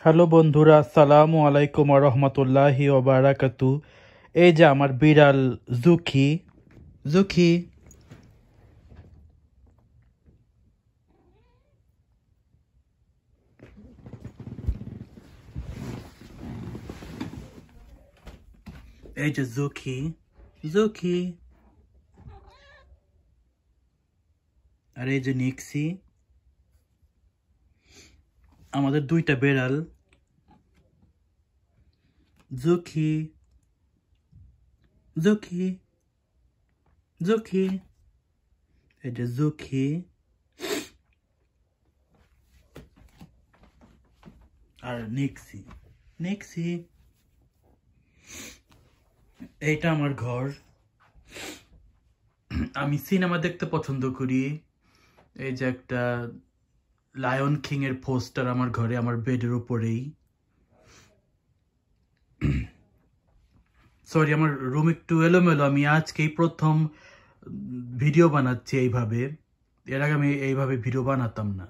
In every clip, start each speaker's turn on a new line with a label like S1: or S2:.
S1: Hello বন্ধুরা, আসসালামু আলাইকুম ওয়া রাহমাতুল্লাহি ওয়া বারাকাতু। এই যে আমার বিড়াল জুকি। জুকি, এই যে জুকি। জুকি, আর এই যে নিক্সি। আমাদের দুইটা বিড়াল। জুকি, জুকি, জুকি, এই যে জুকি আর নিক্সি। নিক্সি, এইটা আমার ঘর। আমি সিনেমা দেখতে পছন্দ করি। এই যে একটা লায়ন কিং এর পোস্টার আমার ঘরে, আমার বেডের উপরেই। সরি, আমার রুম একটু এলোমেলো। আমি আজকেই প্রথম ভিডিও বানাচ্ছি এইভাবে। এর আগে আমি এইভাবে ভিডিও বানাতাম না।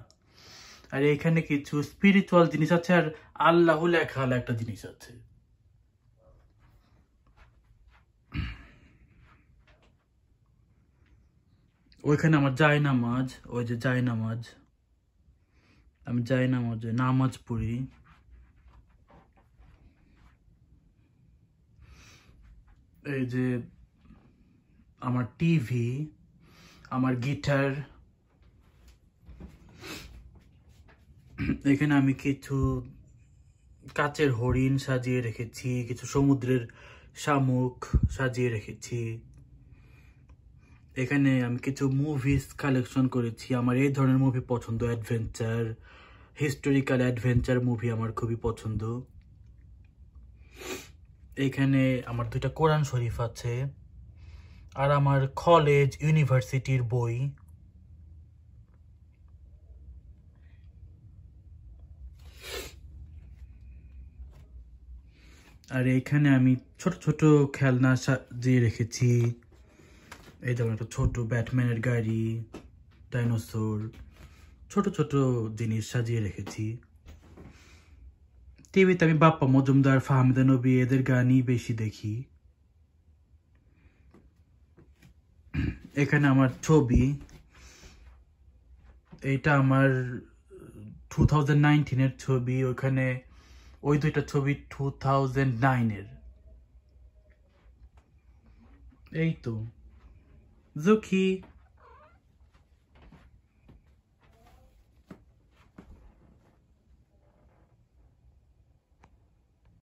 S1: আর এখানে কিছু স্পিরিচুয়াল জিনিস আছে, আর আল্লাহ লেখা একটা জিনিস আছে। ওইখানে আমার জায়নামাজ, ওই যে জায়নামাজ, আমি জায়নামাজে নামাজ পড়ি। এই যে আমার টিভি, আমার গিটার। এখানে আমি কিছু কাচের হরিণ সাজিয়ে রেখেছি, কিছু সমুদ্রের শামুক সাজিয়ে রেখেছি। এখানে আমি কিছু মুভিজ কালেকশন করেছি। আমার এই ধরনের মুভি পছন্দ, অ্যাডভেঞ্চার, হিস্টোরিক্যাল অ্যাডভেঞ্চার মুভি আমার খুবই পছন্দ। এখানে আমার দুইটা কোরআন শরীফ আছে, আর আমার কলেজ ইউনিভার্সিটির বই। আর এখানে আমি ছোট ছোট খেলনা সাজিয়ে রেখেছি। এই যেমন একটা ছোট ব্যাটম্যানের গাড়ি, ডাইনোসর, ছোট ছোট জিনিস সাজিয়ে রেখেছি। টিভিতে আমি বাপ্পা মজুমদার, ফাহমিদা নবী এদের গানই বেশি দেখি। এখানে আমার ছবি, এটা আমার 2019 এর ছবি। ওখানে ওই দুইটা ছবি 2009 এর। এই তো জুকি।